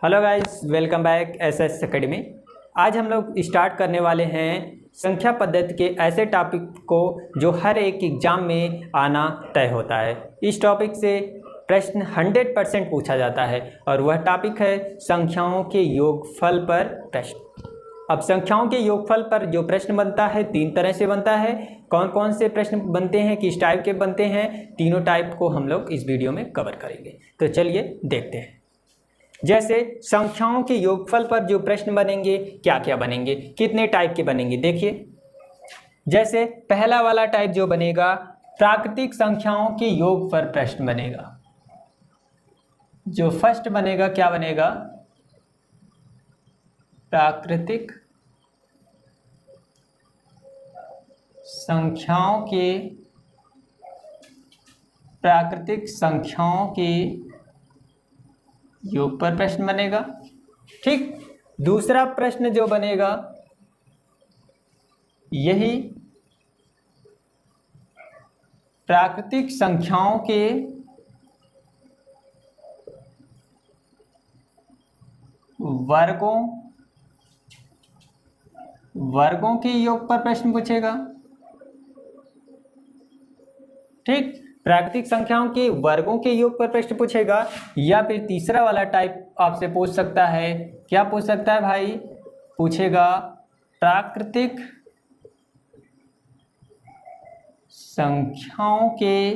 Hello guys, welcome back SS academy. आज हम लोग स्टार्ट करने वाले हैं संख्या पद्धति के ऐसे टॉपिक को जो हर एक एग्जाम में आना तय होता है। इस टॉपिक से प्रश्न 100% पूछा जाता है और वह टॉपिक है संख्याओं के योगफल पर प्रश्न। अब संख्याओं के योगफल पर जो प्रश्न बनता है तीन तरह से बनता है। कौन कौन से प्रश्न बनते हैं, किस टाइप के बनते हैं, तीनों टाइप को हम लोग इस वीडियो में कवर करेंगे। तो चलिए देखते हैं। जैसे संख्याओं के योगफल पर जो प्रश्न बनेंगे, क्या क्या बनेंगे, कितने टाइप के बनेंगे, देखिए। जैसे पहला वाला टाइप जो बनेगा, प्राकृतिक संख्याओं के योग पर प्रश्न बनेगा। जो फर्स्ट बनेगा क्या बनेगा, प्राकृतिक संख्याओं के योग पर प्रश्न बनेगा। ठीक, दूसरा प्रश्न जो बनेगा यही प्राकृतिक संख्याओं के वर्गों के योग पर प्रश्न पूछेगा। ठीक, प्राकृतिक संख्याओं के वर्गों के योग पर प्रश्न पूछेगा। या फिर तीसरा वाला टाइप आपसे पूछ सकता है, क्या पूछ सकता है भाई, पूछेगा प्राकृतिक संख्याओं के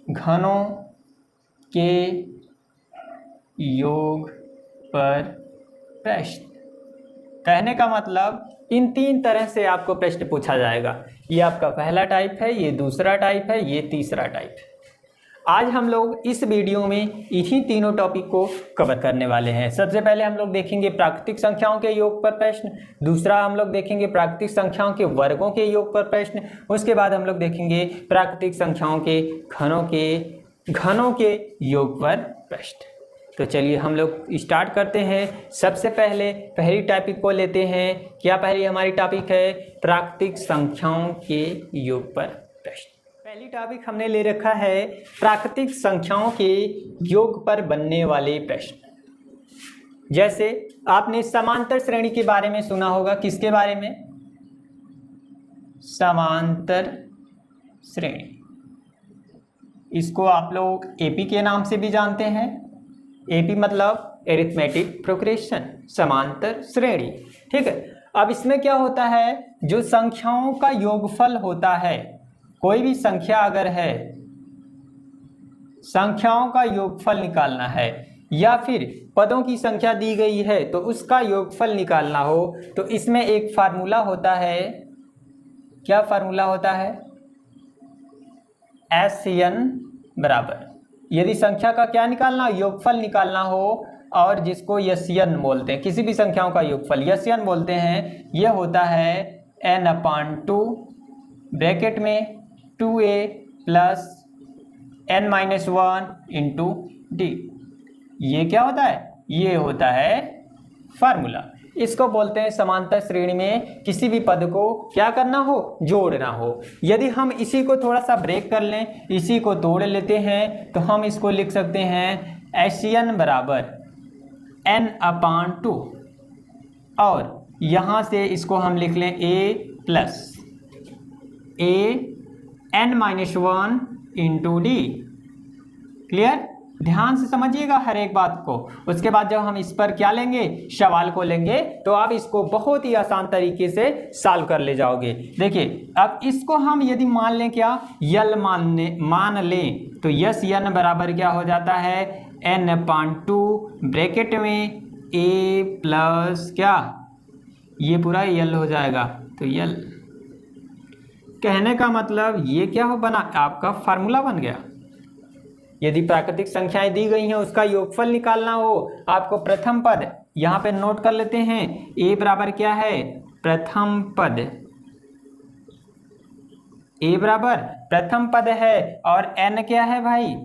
घनों के योग पर प्रश्न। कहने का मतलब इन तीन तरह से आपको प्रश्न पूछा जाएगा। ये आपका पहला टाइप है, ये दूसरा टाइप है, ये तीसरा टाइप है। आज हम लोग इस वीडियो में इन्हीं तीनों टॉपिक को कवर करने वाले हैं। सबसे पहले हम लोग देखेंगे प्राकृतिक संख्याओं के योग पर प्रश्न, दूसरा हम लोग देखेंगे प्राकृतिक संख्याओं के वर्गों के योग पर प्रश्न, उसके बाद हम लोग देखेंगे प्राकृतिक संख्याओं के घनों के योग पर प्रश्न। तो चलिए हम लोग स्टार्ट करते हैं। सबसे पहले पहली टॉपिक को लेते हैं। क्या पहली हमारी टॉपिक है, प्राकृतिक संख्याओं के योग पर प्रश्न। पहली टॉपिक हमने ले रखा है प्राकृतिक संख्याओं के योग पर बनने वाले प्रश्न। जैसे आपने समांतर श्रेणी के बारे में सुना होगा। किसके बारे में, समांतर श्रेणी। इसको आप लोग एपी के नाम से भी जानते हैं। एपी मतलब एरिथमेटिक प्रोग्रेशन, समांतर श्रेणी। ठीक है, अब इसमें क्या होता है, जो संख्याओं का योगफल होता है, कोई भी संख्या अगर है, संख्याओं का योगफल निकालना है या फिर पदों की संख्या दी गई है तो उसका योगफल निकालना हो, तो इसमें एक फार्मूला होता है। क्या फार्मूला होता है, SN बराबर, यदि संख्या का क्या निकालना, योगफल निकालना हो, और जिसको यस्यन बोलते हैं, किसी भी संख्याओं का योगफल यस्यन बोलते हैं, यह होता है n/2 ब्रैकेट में 2a plus n-1 into D. ये क्या होता है, ये होता है फार्मूला। इसको बोलते हैं समांतर श्रेणी में किसी भी पद को क्या करना हो, जोड़ना हो। यदि हम इसी को थोड़ा सा ब्रेक कर लें, इसी को तोड़ लेते हैं, तो हम इसको लिख सकते हैं SN बराबर n/2, और यहाँ से इसको हम लिख लें a plus n-1 into D. Clear, ध्यान से समझिएगा हर एक बात को। उसके बाद जब हम इस पर क्या लेंगे, सवाल को लेंगे, तो आप इसको बहुत ही आसान तरीके से सॉल्व कर ले जाओगे। देखिए, अब इसको हम यदि मान लें, क्या यल मान लें, तो यस n बराबर क्या हो जाता है, n/2 ब्रैकेट में a प्लस क्या, ये पूरा यल हो जाएगा, तो यल। कहने का मतलब ये क्या हो बना, आपका फार्मूला बन गया। यदि प्राकृतिक संख्याएं दी गई हैं, उसका योगफल निकालना हो, आपको प्रथम पद यहाँ पे नोट कर लेते हैं। a बराबर क्या है, प्रथम पद, a बराबर प्रथम पद है, और n क्या है भाई,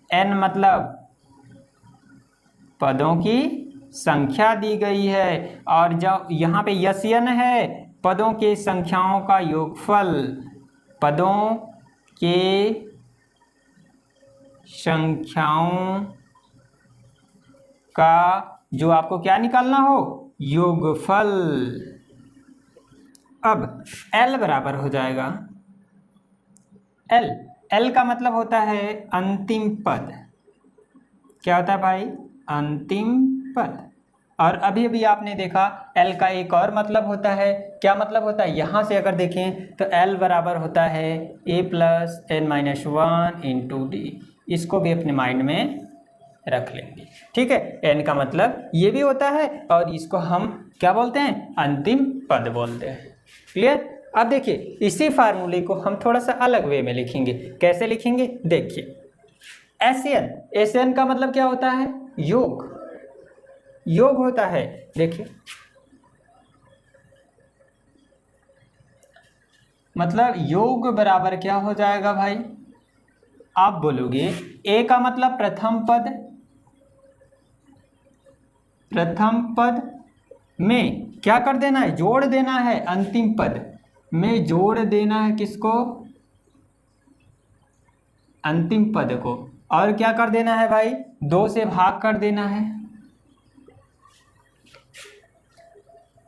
n मतलब पदों की संख्या दी गई है, और जब यहाँ पे यस्यन है, पदों के संख्याओं का योगफल, पदों के संख्याओं का जो आपको क्या निकालना हो, योगफल। अब L बराबर हो जाएगा L का मतलब होता है अंतिम पद। क्या होता है भाई, अंतिम पद। और अभी अभी आपने देखा L का एक और मतलब होता है, क्या मतलब होता है, यहाँ से अगर देखें तो L बराबर होता है a plus n minus 1 into D. इसको भी अपने माइंड में रख लेंगे, ठीक है। n का मतलब ये भी होता है और इसको हम क्या बोलते हैं, अंतिम पद बोलते हैं। क्लियर। अब देखिए इसी फार्मूले को हम थोड़ा सा अलग वे में लिखेंगे। कैसे लिखेंगे, देखिए SN का मतलब क्या होता है, योग, योग होता है। देखिए मतलब योग बराबर क्या हो जाएगा भाई, आप बोलोगे A का मतलब प्रथम पद, प्रथम पद में क्या कर देना है, जोड़ देना है, अंतिम पद में जोड़ देना है किसको, अंतिम पद को। और क्या कर देना है भाई, 2 से भाग कर देना है।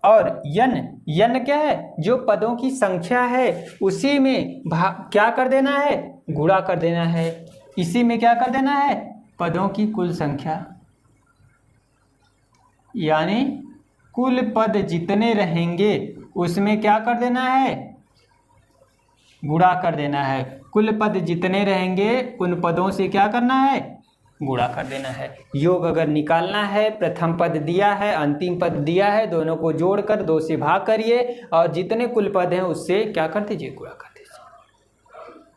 और यन क्या है, जो पदों की संख्या है उसी में क्या कर देना है, गुणा कर देना है। इसी में क्या कर देना है, पदों की कुल संख्या, यानी कुल पद जितने रहेंगे उसमें क्या कर देना है, गुणा कर देना है। कुल पद जितने रहेंगे उन पदों से क्या करना है, गुणा कर देना है। योग अगर निकालना है, प्रथम पद दिया है, अंतिम पद दिया है, दोनों को जोड़कर 2 से भाग करिए और जितने कुल पद हैं उससे क्या कर दीजिए, गुणा कर दीजिए।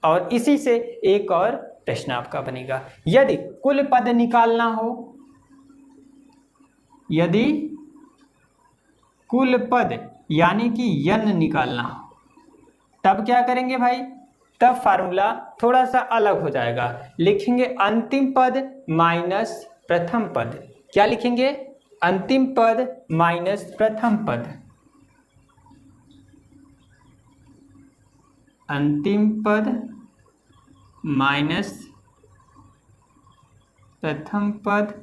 और इसी से एक और प्रश्न आपका बनेगा, यदि कुल पद निकालना हो, यदि कुल पद यानी कि यन निकालना हो, तब क्या करेंगे भाई, तब फार्मूला थोड़ा सा अलग हो जाएगा। लिखेंगे अंतिम पद माइनस प्रथम पद। क्या लिखेंगे, अंतिम पद माइनस प्रथम पद, अंतिम पद माइनस प्रथम पद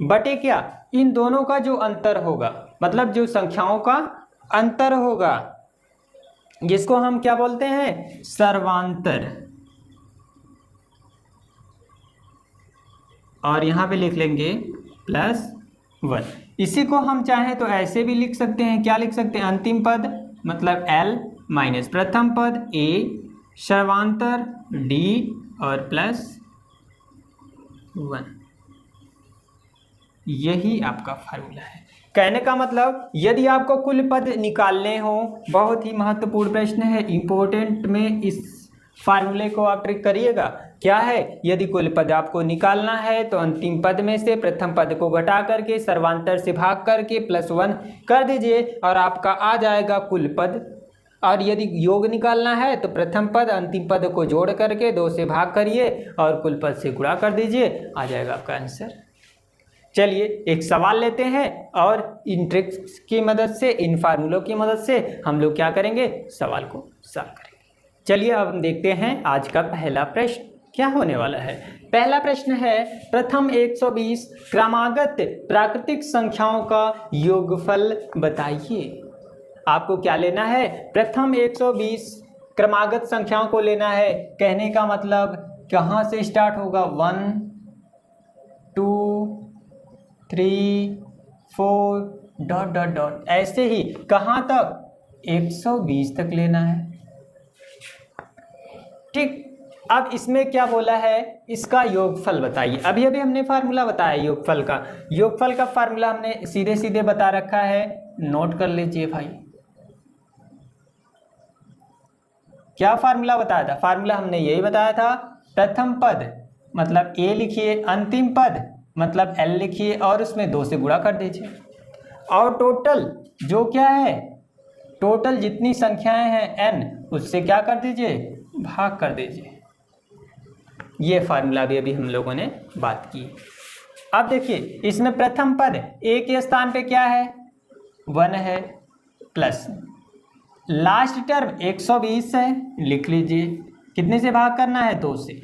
बटे क्या, इन दोनों का जो अंतर होगा, मतलब जो संख्याओं का अंतर होगा, जिसको हम क्या बोलते हैं, सर्वांतर। और यहां पे लिख लेंगे +1। इसी को हम चाहें तो ऐसे भी लिख सकते हैं, क्या लिख सकते हैं, अंतिम पद मतलब L माइनस प्रथम पद A, सर्वांतर D और +1। यही आपका फार्मूला है। कहने का मतलब यदि आपको कुल पद निकालने हो, बहुत ही महत्वपूर्ण प्रश्न है, इंपॉर्टेंट में इस फार्मूले को आप ट्रिक करिएगा। क्या है, यदि कुल पद आपको निकालना है तो अंतिम पद में से प्रथम पद को घटा करके सर्वांतर से भाग करके +1 कर दीजिए और आपका आ जाएगा कुल पद। और यदि योग निकालना है तो प्रथम पद अंतिम पद को जोड़ करके 2 से भाग करिए और कुल पद से गुणा कर दीजिए, आ जाएगा आपका आंसर। चलिए एक सवाल लेते हैं और इन ट्रिक्स की मदद से, इन फार्मूलों की मदद से हम लोग क्या करेंगे, सवाल को सॉल्व करेंगे। चलिए अब हम देखते हैं आज का पहला प्रश्न क्या होने वाला है। पहला प्रश्न है, प्रथम 120 क्रमागत प्राकृतिक संख्याओं का योगफल बताइए। आपको क्या लेना है, प्रथम 120 क्रमागत संख्याओं को लेना है। कहने का मतलब कहाँ से स्टार्ट होगा, 1 2 3 4 ... ऐसे ही कहाँ तक, 120 तक लेना है। ठीक, अब इसमें क्या बोला है, इसका योगफल बताइए। अभी अभी हमने फार्मूला बताया योगफल का। योगफल का फार्मूला हमने सीधे सीधे बता रखा है, नोट कर लीजिए भाई। क्या फार्मूला बताया था, फार्मूला हमने यही बताया था, प्रथम पद मतलब A लिखिए, अंतिम पद मतलब L लिखिए और उसमें 2 से गुणा कर दीजिए। और टोटल जो क्या है, टोटल जितनी संख्याएं हैं n, उससे क्या कर दीजिए, भाग कर दीजिए। ये फार्मूला भी अभी हम लोगों ने बात की। अब देखिए इसमें प्रथम पद A के स्थान पे क्या है, 1 है, प्लस लास्ट टर्म 120 है, लिख लीजिए, कितने से भाग करना है? 2 से।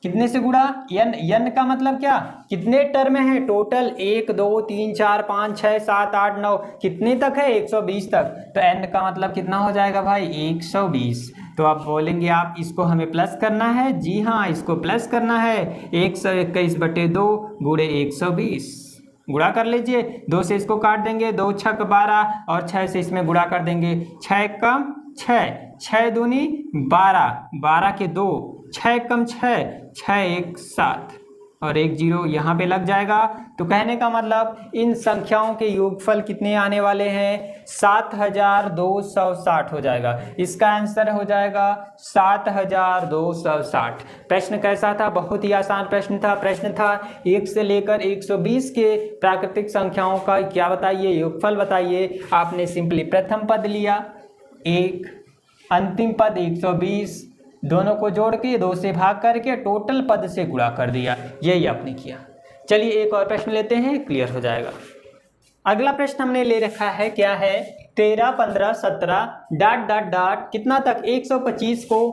कितने से गुणा? n। n का मतलब क्या? कितने टर्म है टोटल? 1 2 3 4 5 6 7 8 9, कितने तक है? 120 तक। तो n का मतलब कितना हो जाएगा भाई? 120। तो आप बोलेंगे आप इसको हमें प्लस करना है। जी हाँ, इसको प्लस करना है। 121/2 गुणे 120 गुणा कर लीजिए। 2 से इसको काट देंगे, 2 छक 12 और 6 से इसमें गुणा कर देंगे। 6 कम 6, 6 दूनी 12, 12 के 2, 6 कम 6, 6 1 7 और 1 0 यहाँ पे लग जाएगा। तो कहने का मतलब इन संख्याओं के योगफल कितने आने वाले हैं? 7260 हो जाएगा। इसका आंसर हो जाएगा 7260। प्रश्न कैसा था? बहुत ही आसान प्रश्न था। प्रश्न था 1 से लेकर 120 के प्राकृतिक संख्याओं का क्या बताइए, योगफल बताइए। आपने सिंपली प्रथम पद लिया 1, अंतिम पद 120, दोनों को जोड़ के 2 से भाग करके टोटल पद से गुणा कर दिया। यही आपने किया। चलिए एक और प्रश्न लेते हैं, क्लियर हो जाएगा। अगला प्रश्न हमने ले रखा है, क्या है? 13 15 17 डॉट डॉट डॉट कितना तक? 125 को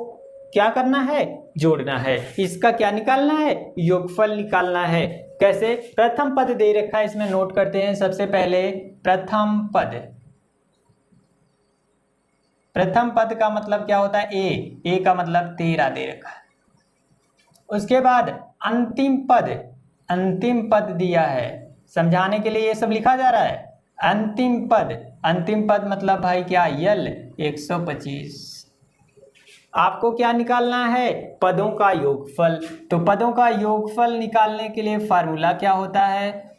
क्या करना है? जोड़ना है। इसका क्या निकालना है? योगफल निकालना है। कैसे? प्रथम पद दे रखा है, इसमें नोट करते हैं। सबसे पहले प्रथम पद। प्रथम पद का मतलब क्या होता है? ए का मतलब 13 दे रखा है। उसके बाद अंतिम पद, अंतिम पद दिया है। समझाने के लिए ये सब लिखा जा रहा है। अंतिम पद, अंतिम पद मतलब भाई क्या? यल 125। आपको क्या निकालना है? पदों का योगफल। तो पदों का योगफल निकालने के लिए फार्मूला क्या होता है?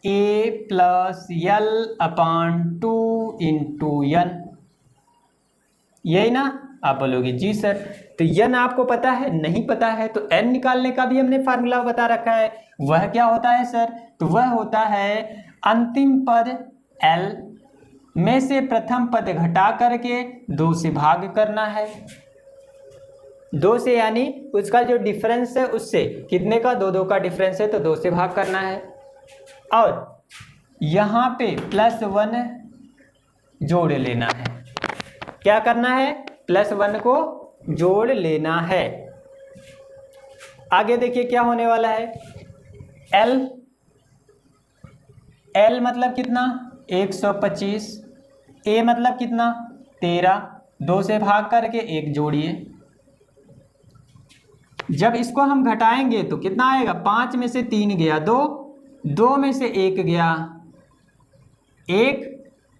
a + l/2 × n। यही ना? आप बोलोगे जी सर, तो n आपको पता है? नहीं पता है तो n निकालने का भी हमने फार्मूला बता रखा है। वह क्या होता है सर? तो वह होता है अंतिम पद l में से प्रथम पद घटा करके 2 से भाग करना है। 2 से यानी उसका जो डिफरेंस है उससे, कितने का? 2 2 का डिफरेंस है तो 2 से भाग करना है। और यहाँ पे +1 जोड़ लेना है। क्या करना है? +1 को जोड़ लेना है। आगे देखिए क्या होने वाला है। L मतलब कितना? 125। A मतलब कितना? 13। 2 से भाग करके 1 जोड़िए। जब इसको हम घटाएंगे तो कितना आएगा? 5 में से 3 गया 2, 2 में से 1 गया 1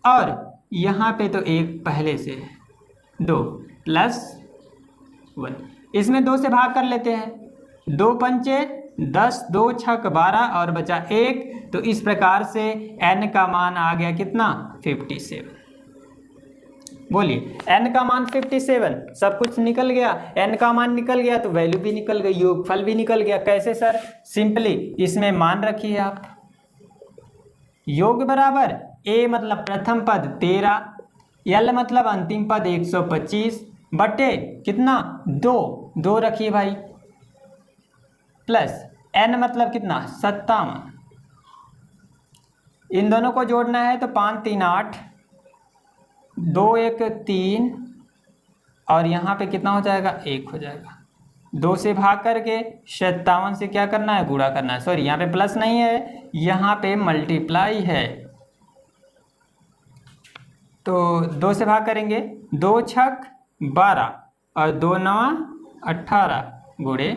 और यहाँ पे तो 1 पहले से 2 +1। इसमें 2 से भाग कर लेते हैं। 2 पंचे 10, 2 छक 12 और बचा 1। तो इस प्रकार से n का मान आ गया कितना? 57। बोलिए n का मान 57। सब कुछ निकल गया। n का मान निकल गया तो वैल्यू भी निकल गई, योगफल भी निकल गया। कैसे सर? सिंपली इसमें मान रखिए आप। योग बराबर a मतलब प्रथम पद 13, l मतलब अंतिम पद 125 बटे कितना? 2 रखिए भाई, प्लस n मतलब कितना? 57। इन दोनों को जोड़ना है तो 5 3 8, 2 1 3 और यहाँ पे कितना हो जाएगा? 1 हो जाएगा। 2 से भाग करके 57 से क्या करना है? गुणा करना है। सॉरी, यहाँ पे प्लस नहीं है, यहाँ पे मल्टीप्लाई है। तो 2 से भाग करेंगे, 2 छक 12 और 2 9 18 गुणे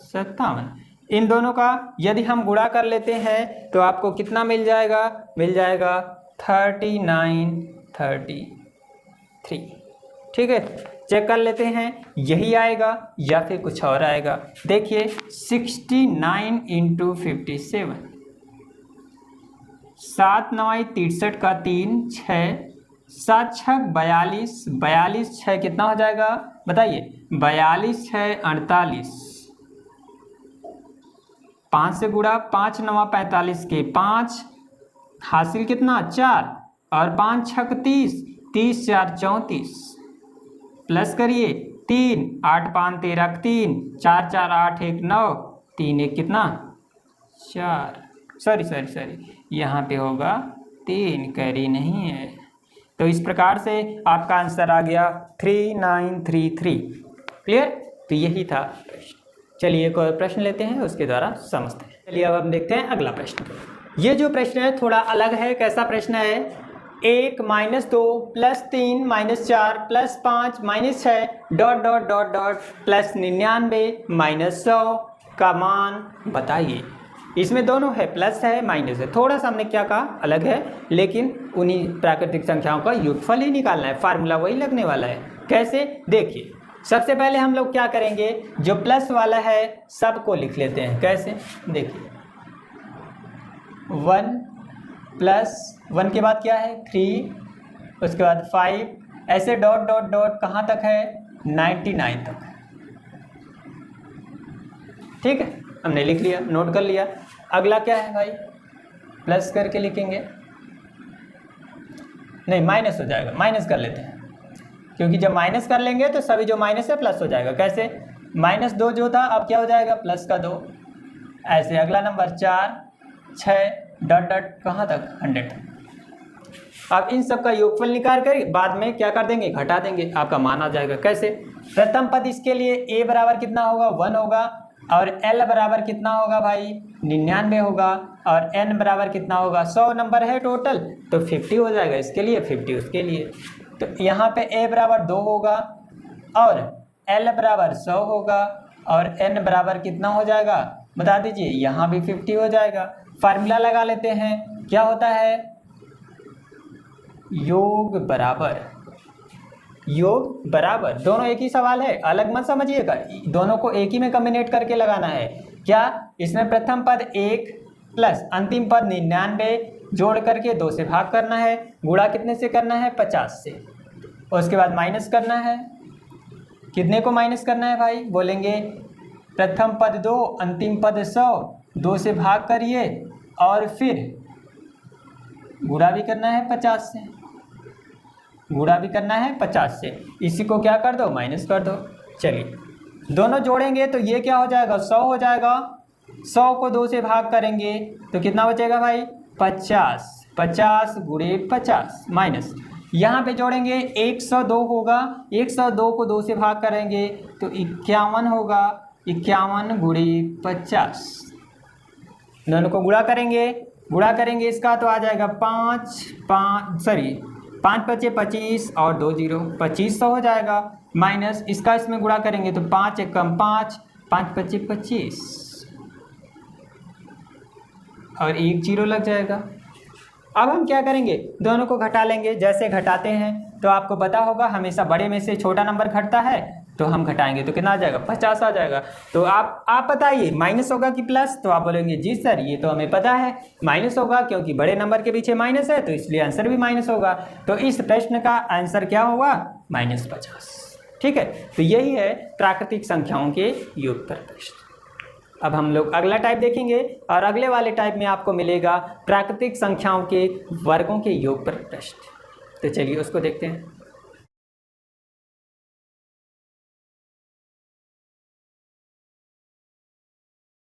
57। इन दोनों का यदि हम गुणा कर लेते हैं तो आपको कितना मिल जाएगा? मिल जाएगा 39 33। ठीक है, चेक कर लेते हैं यही आएगा या फिर कुछ और आएगा। देखिए 69 × 57, 7 9 63 का 3 6, 7 6 42, 42 6 कितना हो जाएगा? बताइए। 42 6 48, 5 से गुणा, 5 9 45 के 5, हासिल कितना? 4 और 5 6 30, 30 4 34, प्लस करिए 3 8 5 13 3, 4 4 8 1 9, 3 1 कितना? 4। सॉरी यहाँ पे होगा 3, कैरी नहीं है। तो इस प्रकार से आपका आंसर आ गया 3933। क्लियर? तो यही था प्रश्न। चलिए एक और प्रश्न लेते हैं, उसके द्वारा समझते हैं। चलिए अब हम देखते हैं अगला प्रश्न। ये जो प्रश्न है थोड़ा अलग है। कैसा प्रश्न है? 1 - 2 + 3 - 4 + 5 - 6 ... +99 - 100 का मान बताइए। इसमें दोनों है, प्लस है माइनस है। थोड़ा सा हमने क्या कहा, अलग है, लेकिन उन्हीं प्राकृतिक संख्याओं का योगफल ही निकालना है। फार्मूला वही लगने वाला है। कैसे? देखिए, सबसे पहले हम लोग क्या करेंगे, जो प्लस वाला है सबको लिख लेते हैं। कैसे? देखिए, 1 + 1 के बाद क्या है 3, उसके बाद 5, ऐसे ... कहाँ तक है 99 तक। ठीक है, हमने लिख लिया, नोट कर लिया। अगला क्या है भाई, प्लस करके लिखेंगे, नहीं माइनस हो जाएगा, माइनस कर लेते हैं, क्योंकि जब माइनस कर लेंगे तो सभी जो माइनस है प्लस हो जाएगा। कैसे? -2 जो था अब क्या हो जाएगा +2। ऐसे अगला नंबर 4, 6 ... कहाँ तक 100 तक। अब इन सब का योगफल निकाल कर बाद में क्या कर देंगे, घटा देंगे, आपका मान आ जाएगा। कैसे? प्रथम पद इसके लिए a बराबर कितना होगा 1 होगा, और l बराबर कितना होगा भाई 99 होगा, और n बराबर कितना होगा 100 नंबर है टोटल, तो 50 हो जाएगा इसके लिए, 50 उसके लिए। तो यहाँ पे a बराबर 2 होगा, और l बराबर 100 होगा, और n बराबर कितना हो जाएगा बता दीजिए, यहाँ भी 50 हो जाएगा। फार्मूला लगा लेते हैं, क्या होता है, योग बराबर, दोनों एक ही सवाल है, अलग मत समझिएगा, दोनों को एक ही में कम्बिनेट करके लगाना है। क्या? इसमें प्रथम पद 1 प्लस अंतिम पद 99 जोड़ करके 2 से भाग करना है, गुणा कितने से करना है 50 से, उसके बाद माइनस करना है। कितने को माइनस करना है भाई, बोलेंगे प्रथम पद 2 अंतिम पद 100, 2 से भाग करिए और फिर गुणा भी करना है 50 से, गुणा भी करना है 50 से, इसी को क्या कर दो माइनस कर दो। चलिए दोनों जोड़ेंगे तो ये क्या हो जाएगा 100 हो जाएगा, 100 को 2 से भाग करेंगे तो कितना बचेगा भाई 50, 50 गुणे 50 माइनस, यहाँ पे जोड़ेंगे 102 होगा, 102 को 2 से भाग करेंगे तो 51 होगा, 51 गुणे 50, दोनों को गुणा करेंगे इसका तो आ जाएगा 5 × 5 = 25 और 2 0 2500 हो जाएगा, माइनस इसका इसमें गुणा करेंगे तो 5 × 5 5 × 5 = 25 और 1 0 लग जाएगा। अब हम क्या करेंगे, दोनों को घटा लेंगे। जैसे घटाते हैं तो आपको पता होगा हमेशा बड़े में से छोटा नंबर घटता है, तो हम घटाएंगे तो कितना आ जाएगा 50 आ जाएगा। तो आप बताइए माइनस होगा कि प्लस, तो आप बोलेंगे जी सर ये तो हमें पता है माइनस होगा, क्योंकि बड़े नंबर के पीछे माइनस है तो इसलिए आंसर भी माइनस होगा। तो इस प्रश्न का आंसर क्या होगा -50। ठीक है, तो यही है प्राकृतिक संख्याओं के योग पर प्रश्न। अब हम लोग अगला टाइप देखेंगे, और अगले वाले टाइप में आपको मिलेगा प्राकृतिक संख्याओं के वर्गों के योग पर प्रश्न। तो चलिए उसको देखते हैं।